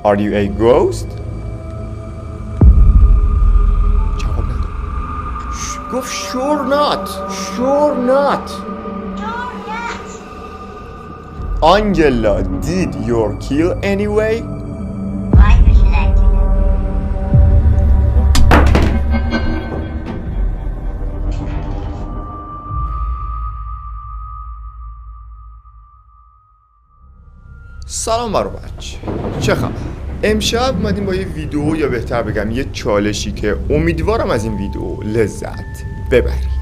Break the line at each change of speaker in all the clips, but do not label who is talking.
Are you a ghost? جواب نداد. گفت sure not. Angela, did you kill anyway?
Why would you like to know?
سلام برو بچه، چه خبر؟ امشب اومدیم با یه ویدیو، یا بهتر بگم یه چالشی که امیدوارم از این ویدیو لذت ببرید.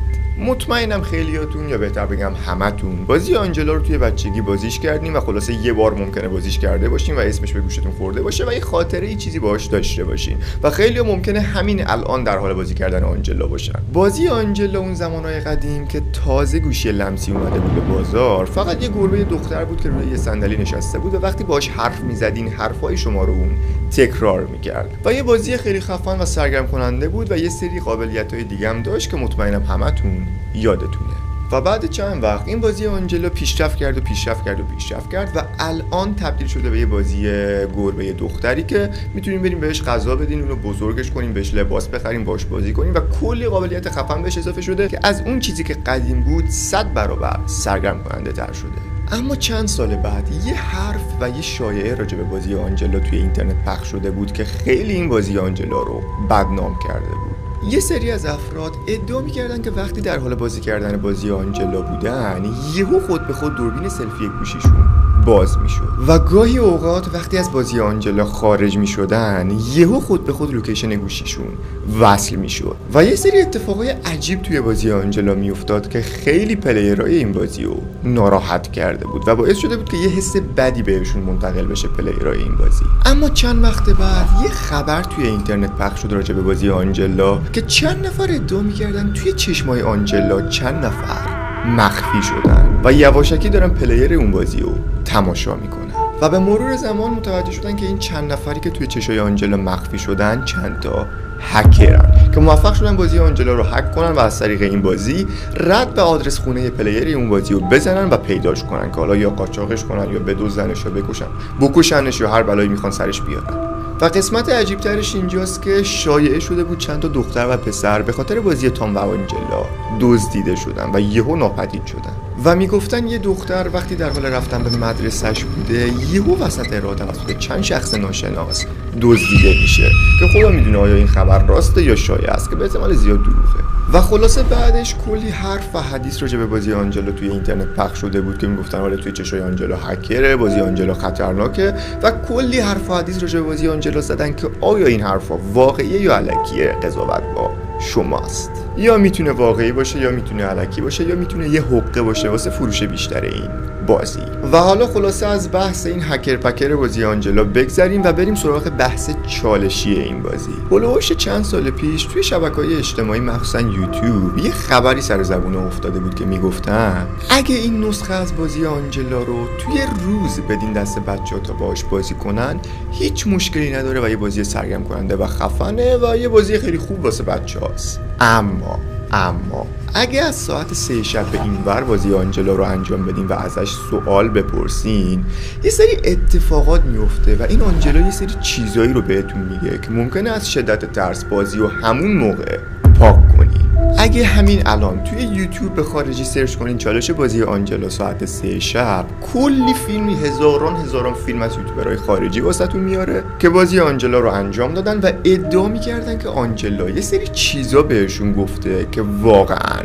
مطمئنم خیلیاتون، یا بهتر بگم همتون، بازی آنجلا رو توی بچگی بازیش کردیم و خلاصه یه بار ممکنه بازیش کرده باشین و اسمش به گوشتون خورده باشه و یه خاطره ای چیزی باهاش داشته باشین و خیلی ممکنه همین الان در حال بازی کردن آنجلا باشن. بازی آنجلا اون زمانهای قدیم که تازه گوشی لمسی اومده بود به بازار، فقط یه گربه دختر بود که روی یه صندلی نشسته بود و وقتی باهاش حرف میزدین حرفای شما رو اون تکرار میکرد و یه بازی خیلی خفن و سرگرم کننده بود و یه سری قابلیت‌های دیگه هم داشت که مطمئنم همتون یادتونه. و بعد چند وقت این بازی آنجلا پیشرفت کرد و الان تبدیل شده به یه بازی گربه دختری که میتونیم بریم بهش غذا بدین، اونو بزرگش کنیم، بهش لباس بخریم، باش بازی کنیم و کلی قابلیت خفن بهش اضافه شده که از اون چیزی که قدیم بود 100 برابر سرگرم کننده تر شده. اما چند سال بعد یه حرف و یه شایعه راجع به بازی آنجلا توی اینترنت پخش شده بود که خیلی این بازی آنجلا رو بدنام کرده بود. یه سری از افراد ادعا می‌کردن که وقتی در حال بازی کردن بازی آنجلا بودن، یهو خود به خود دوربین سلفی گوشیشون باز میشد و گاهی اوقات وقتی از بازی آنجلا خارج میشدن، یهو خود به خود لوکیشن گوشیشون وصل میشد و یه سری اتفاقای عجیب توی بازی آنجلا میافتاد که خیلی پلیرای این بازی رو ناراحت کرده بود و باعث شده بود که یه حس بدی بهشون منتقل بشه پلیرای این بازی. اما چند وقت بعد یه خبر توی اینترنت پخش شد راجع به بازی آنجلا که چند نفر ادعا می‌کردن توی چشمای آنجلا چند نفر مخفی شدن و یواشکی دارن پلیر اون بازی رو تماشا میکنن و به مرور زمان متوجه شدن که این چند نفری که توی چشای آنجلا مخفی شدن چند تا هکرن که موفق شدن بازی آنجلا رو هک کنن و از طریق این بازی رد به آدرس خونه پلیر اون بازی رو بزنن و پیداش کنن که حالا یا قاچاقش کنن یا بدزدنش یا بکشنش یا هر بلایی میخوان سرش بیارن. و قسمت عجیب ترش اینجاست که شایعه شده بود چند تا دختر و پسر به خاطر بازی تام و آنجلا دزدیده شدن و یهو ناپدید شدن و میگفتن یه دختر وقتی در حال رفتن به مدرسه‌اش بوده، یهو وسط راه توسط چند شخص ناشناس دزدیده میشه که خدا میدونه آیا این خبر راسته یا شایعه است که به احتمال زیاد دروغه. و خلاصه بعدش کلی حرف و حدیث راجع به بازی آنجلا توی اینترنت پخش شده بود که میگفتن حالا توی چشای آنجلا هکره، بازی آنجلا خطرناکه و کلی حرف و حدیث راجع به بازی آنجلا زدن که آیا این حرفا واقعیه یا الکیه. قضاوت با شماست. یا میتونه واقعی باشه یا میتونه الکی باشه یا میتونه یه حقه باشه واسه فروش بیشتر این بازی. و حالا خلاصه از بحث این هکر پکر بازی آنجلا بگذریم و بریم سراغ بحث چالشی این بازی. هولوش چند سال پیش توی شبکه‌های اجتماعی مخصوصا یوتیوب یه خبری سر زبون افتاده بود که میگفتن اگه این نسخه از بازی آنجلا رو توی روز بدین دست بچه‌ها تا باهاش بازی کنن، هیچ مشکلی نداره و یه بازی سرگرم کننده و خفنه و یه بازی خیلی خوب واسه بچه‌هاست. اما اگه از ساعت 3 شب به این ور بازی آنجلا رو انجام بدین و ازش سوال بپرسین، یه سری اتفاقات میفته و این آنجلا یه سری چیزایی رو بهتون میگه که ممکنه از شدت ترس بازی و همون موقع پاک کنین. اگه همین الان توی یوتیوب به خارجی سرچ کنین چالش بازی آنجلا ساعت 3 شب، کلی فیلمی هزاران فیلم از یوتیوبرهای خارجی واسهتون میاره که بازی آنجلا رو انجام دادن و ادعا میکردن که آنجلا یه سری چیزا بهشون گفته که واقعا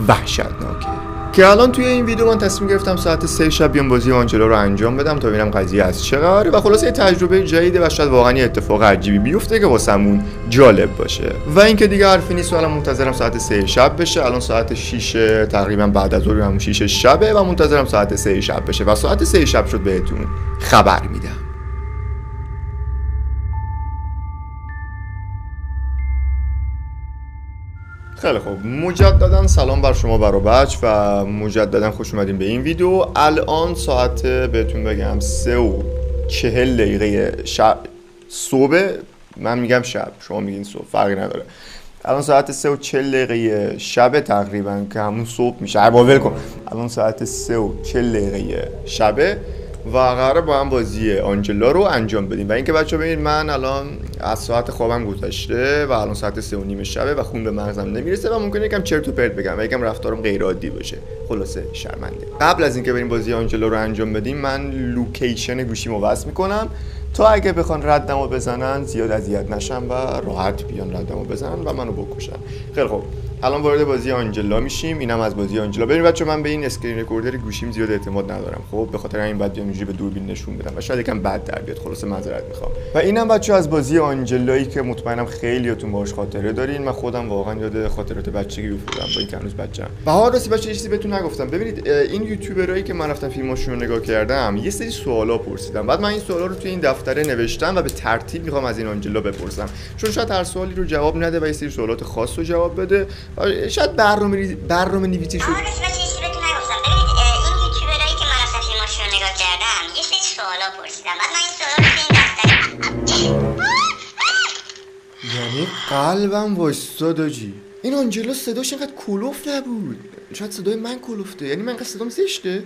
وحشتناکه. که الان توی این ویدیو من تصمیم گرفتم ساعت 3 شب بیام بازی آنجلا رو انجام بدم تا ببینم قضیه از چه قراره و خلاصه یه تجربه جدیده و شاید واقعا یه اتفاق عجیبی بیفته که واسمون جالب باشه. و اینکه دیگه حرفی نیست و الان منتظرم ساعت 3 شب بشه. الان ساعت 6 تقریبا بعد از ظهر، همون 6 شبه و منتظرم ساعت 3 شب بشه و ساعت 3 شب شد بهتون خبر میدم. خیلی خوب، مجددا سلام بر شما برو بچ و مجددا خوش اومدین به این ویدیو. الان ساعت بهتون بگم 3:40 شب صبح. من میگم شب، شما میگین صبح، فرقی نداره. الان ساعت 3:40 شب تقریبا که همون صبح میشه. باور کن الان ساعت 3:40 شبه و قراره با هم بازی آنجلا رو انجام بدیم. و اینکه بچه‌ها ببینید من الان از ساعت خوابم گذشته و الان ساعت 3:30 شبه و خون به مغزم نمیرسه و ممکنه یکم چرت و پرت بگم و یکم رفتارم غیر عادی باشه. خلاصه شرمنده. قبل از اینکه بریم بازی آنجلا رو انجام بدیم من لوکیشن گوشیمو وصل میکنم تا اگه بخوان ردمو بزنن زیاد اذیت نشم و راحت بیان ردمو بزنن و منو بکشن. خیلی خوب، الان وارد بازی آنجلا میشیم. اینم از بازی آنجلا. ببین بچه‌ها من به این اسکرین رکوردر گوشیم زیاد اعتماد ندارم. خب به خاطر این بعد بیام اینجوری به دوربین نشون بدم و شاید یکم بد در بیاد. خلاص معذرت میخوام. و اینم بچه‌ها از بازی آنجلایی که مطمئنم خیلیاتون باهاش خاطره دارین. من خودم واقعا یاد خاطرات بچگی افتادم با اینکه هنوز بچه‌ام. و ها راستی بچه‌ها چیزی بهتون نگفتم. ببینید این یوتیوبرایی که من رفتم فیلماشون رو نگاه کردم یه سری سوالا پرسیدم. بعد من این سوالا رو توی این دفتره نوشتم و به ترتیب میخوام از این آنجلا بپرسم. چون شاید هر سوالی رو جواب نده و یه سری سوالات خاص رو جواب بده. شاید برنامه نویسی شد.
چیزی بهتون نگفتم. ببینید این یوتیوبرایی که من اصلا فیلماشون رو نگاه کردم یه سری سوالا پرسیدم. بعد من این سوالا رو توی این دفتر
یعنی قلبم وایستاد آجی. این آنجلا صداش اینقدر کلوف نبود. شاید صدای من کلوفته. یعنی من اینقدر صدام زشته؟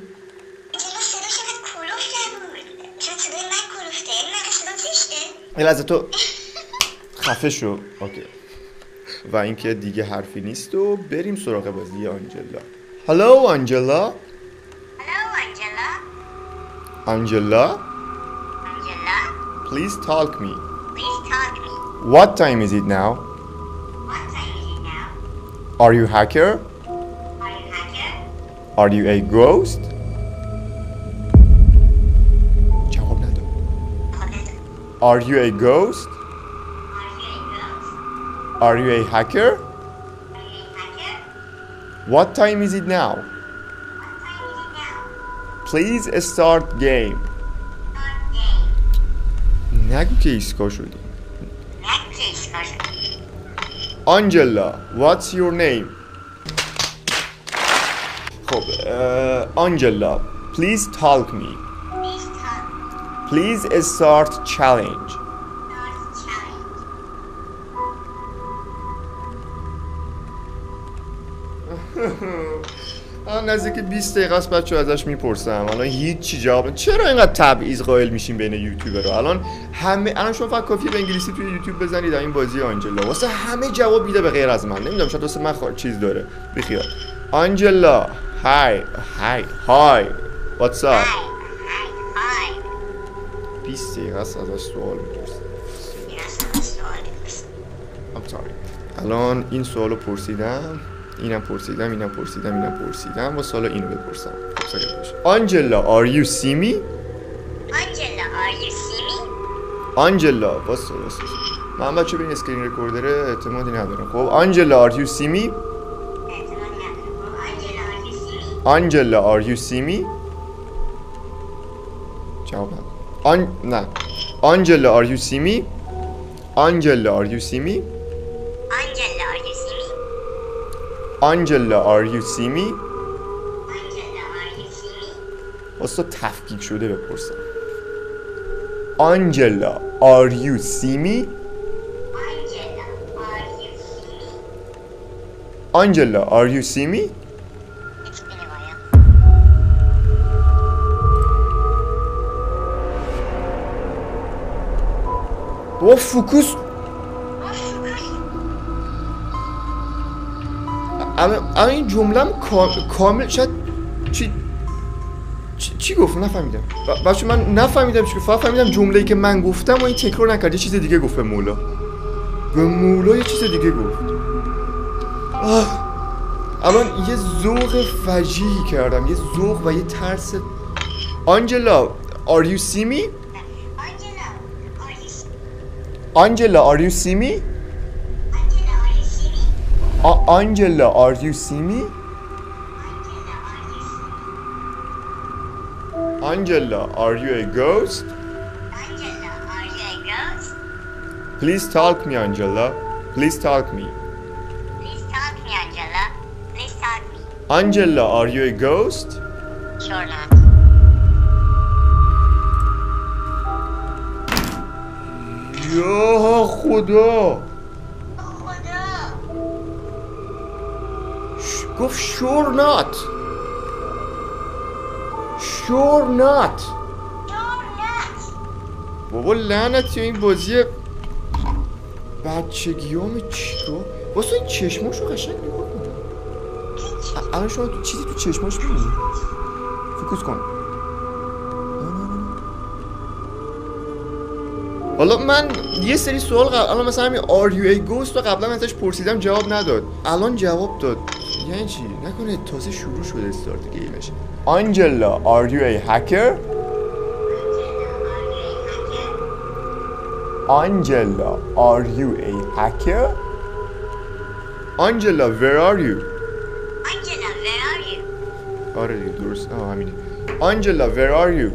یه لحظه تو خفه شو. اوکی. و اینکه دیگه حرفی نیست و بریم سراغ بازی آنجلا. هلو آنجلا. آنجلا. Please talk me. What time is it now? Are you hacker? Are you a ghost? جواب نداد. Are you a ghost? Are you a hacker? What time is it now? Please start game. نگو که ایسکا شدی. Angela, what's your name? خب Angela, please talk me. Please start challenge. نزدیک 20 دقیقه است بچه‌ها ازش میپرسم الان هیچ چی جواب. چرا اینقدر تبعیض قائل میشین بین یوتیوبرها؟ الان شما فقط کافیه به انگلیسی توی یوتیوب بزنید این بازی آنجلا واسه همه جواب میده به غیر از من. نمیدونم شاید واسه من چیز داره. بیخیال. آنجلا های what's up. 20 دقیقه است ازش سوال میپرسم. I'm sorry. الان این سوالو پرسیدم، اینم پرسیدم و سالا اینو بپرسم. آنجلا are you see me? آنجلا واسه من بچه به این اسکرین رکوردر اعتمادی ندارم. خب آنجلا are you see me? آنجلا are you see me? جواب نه. آنجلا are you see me? آنجلا are you see me? آنجلا are you see me? واسه تفکیک شده بپرسم. آنجلا are you see me? آنجلا are you see me? با فوکوس الان این جمله‌م کامل شاید چی گفت نفهمیدم. بچه من نفهمیدم چی گفت. فقط فهمیدم جمله‌ای که من گفتم و این تکرار نکرد. یه چیز دیگه گفت به مولا یه چیز دیگه گفت. الان یه ذوق فجیعی کردم. یه ذوق و یه ترس. آنجلا are you see me? آنجلا are you see me? Angela, are you see me? Angela, are you a ghost? Please talk me, Angela. Please talk me. Angela, are you a ghost?
Sure not.
یا خدا گفت sure not. بابا لعنتی این بازی بچگیامه چیکار واسه این چشماشو قشنگ نگاه کن. الان شما چیزی تو چشماش می‌بینی؟ فوکوس کن. حالا من یه سری سوال الان مثلا همین Are you a ghost رو قبلا ازش پرسیدم جواب نداد، الان جواب داد. یعنی چی؟ نکنه تازه شروع شده استارت گیمش. آنجلا Are you a hacker? Angela, are you a hacker? Angela, where are you?
Angela, where are you?
آره دیگه درست. همینه. Angela, where are you?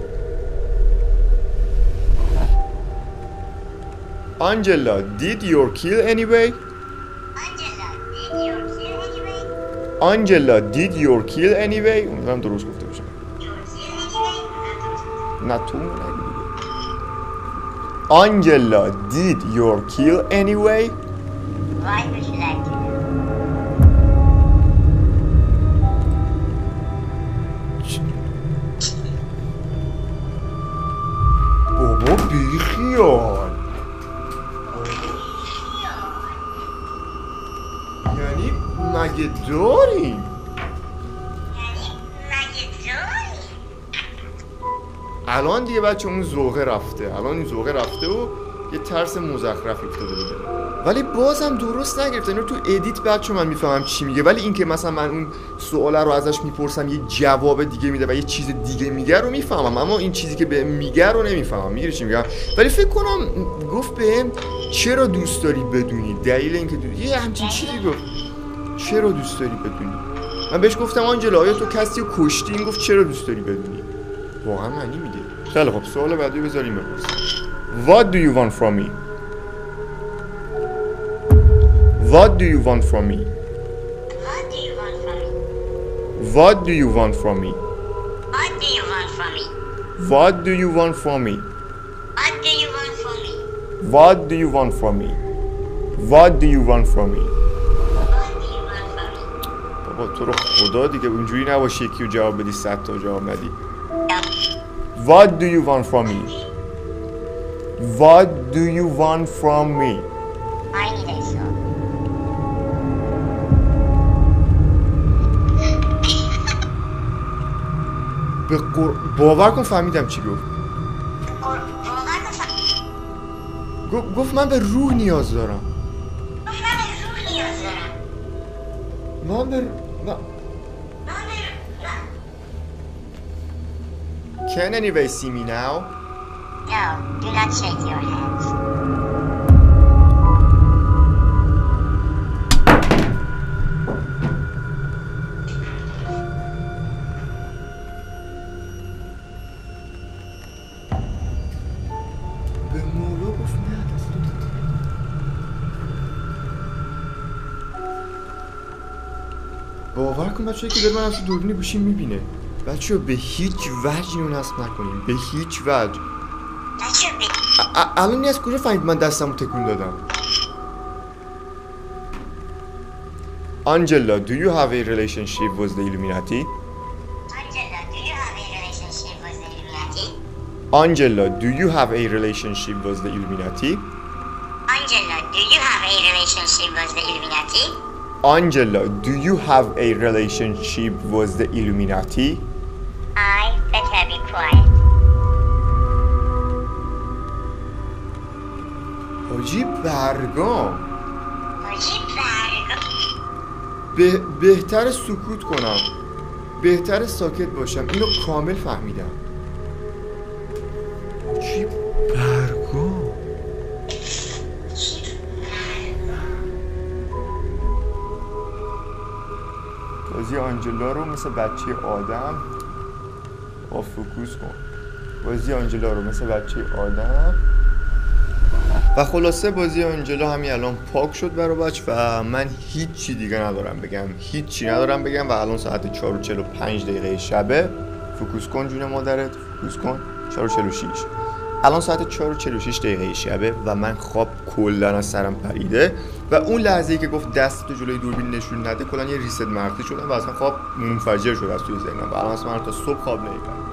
Angela, did you kill anyway?
Angela, did you kill anyway?
Angela, did you kill anyway? امیدوارم درست گفته باشم.
Kill anyway?
نه تو نگو دیگه. Angela, did you kill anyway?
Why would you like to know?
بابا بیخیال. یعنی مگه داریم؟ الان دیگه بچه اون ذوقه رفته، الان این ذوقه رفته و یه ترس مزخرف افتاده بوده، ولی بازم درست نگرفته. اینو تو ادیت بچه من میفهمم چی میگه، ولی اینکه مثلا من اون سواله رو ازش میپرسم یه جواب دیگه میده و یه چیز دیگه میگه رو میفهمم، اما این چیزی که بهم میگه رو نمیفهمم. میگیری چی میگم؟ ولی فکر کنم گفت بهم چرا دوست داری بدونی، دلیل اینکه یه همچین چیزی گفت چرا دوست داری بدونی. من بهش گفتم آنجلا آیا تو کسی رو کشتی؟ این گفت چرا دوست داری بدونی. واقعا معنی میده. خیلی خب سوال بعدی بذاریم بپرسیم. What do you want from me? What do you want from me?
What do you want from me?
What do you want from me?
What do you want from me?
What do you want from me?
What do you want from me?
What do you want from me? What do you want from me? بابا تو رو خدا دیگه اونجوری نباشی یکی رو جواب بدی 100 تا جواب ندی. What do you want from me? What do you want from me?
I need a song.
باور کن فهمیدم چی گفت. گفت من به روح نیاز دارم. من به Can anybody see me now?
No, do not shake your hands.
به مولا گفت نه. باور کن بچه که داره من از دوربین گوشی میبینه. بچه به هیچ وجه اینو نصب نکنیم، به هیچ وجه. الان از کجا فهمید من دستمو تکون دادم؟ Angela, do you have a relationship with the Illuminati?
Angela, do you have a relationship with the Illuminati?
Angela, do you have a relationship with the Illuminati?
Angela, do you have a relationship with the Illuminati?
Angela, do you have a relationship with the Illuminati?
I better be quiet.
حاجی برگام.
حاجی برگام.
بهتر سکوت کنم، بهتر ساکت باشم. اینو کامل فهمیدم. حاجی برگام. بازی آنجلا رو مثل بچه آدم فوکوس کن. بازی آنجلا رو مثل بچه آدم. و خلاصه بازی آنجلا همین الان پاک شد برای بچه و من هیچی دیگه ندارم بگم، هیچی ندارم بگم. و الان ساعت 4:45 شبه. فوکوس کن جون مادرت، فوکوس کن. 4:46. الان ساعت 4:46 شبه و من خواب کلا از سرم پریده و اون لحظه‌ای که گفت دست تو جلوی دوربین نشون نده کلا یه ریست مغزی شدم و اصلا خواب منفجر شد از توی ذهنم و الان اصلا تا صبح خواب نمیبرم.